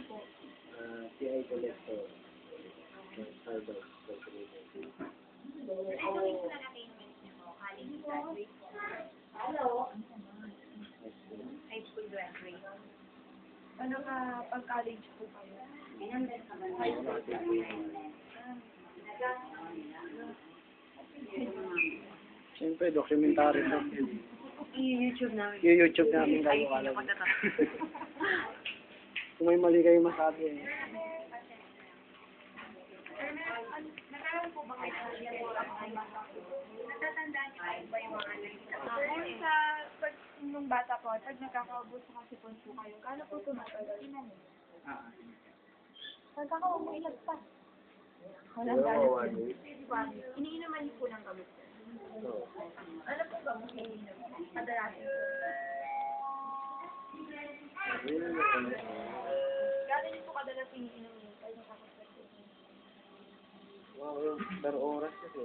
po? CI Collector. Starbucks. Hello? High school graduate. Ano ka, pag-college po kayo? Siyempre, documentary po. I-YouTube namin. I-YouTube namin kayo. Ay, sino ko Kung may mali kayo masabi. Nagkaroon po ba kayo natatandaan niyo ba yung mga pag nung bata po, pag nagkakaubos na kasi po kayo, kano po tumatagal? Nagkakaumilag pa. Walang galit. Iniinuman niyo po ng gamot. Ano po ba mo iniinom? Kadalasan. Gano'n niyo po kadalas iniinom niyo? Wow, per oras kasi.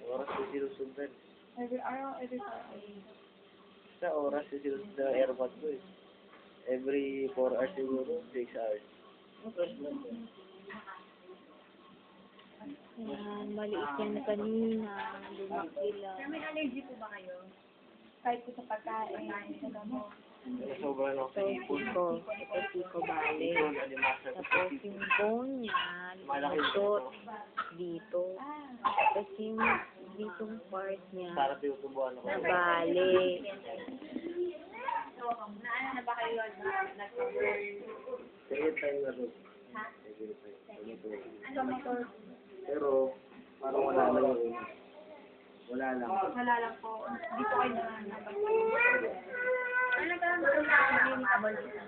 Oras yung sinusundan. Every araw, every Saturday. Sa oras yung sinusundan ng airport ko eh. Every 4 hours siguro, 6 hours. Yan, maliit yan kanina, lumaki lang. Pero may allergy po ba kayo? Kahit po sa pagkain, sa gamot. Sobra na ako sa ipon. Ito siko bale. Ipon, alimasa. Tapos yung bone niya, lumusot dito. Tapos yung ditong part niya, Para tinutubuan ako. nabali. So, naano na ba kayo nag-burn? Second time na rin. Second time. Ano motor? Pero, parang wala lang yung wala lang. Wala lang po. Dito kayo na nabasa. Ano ka lang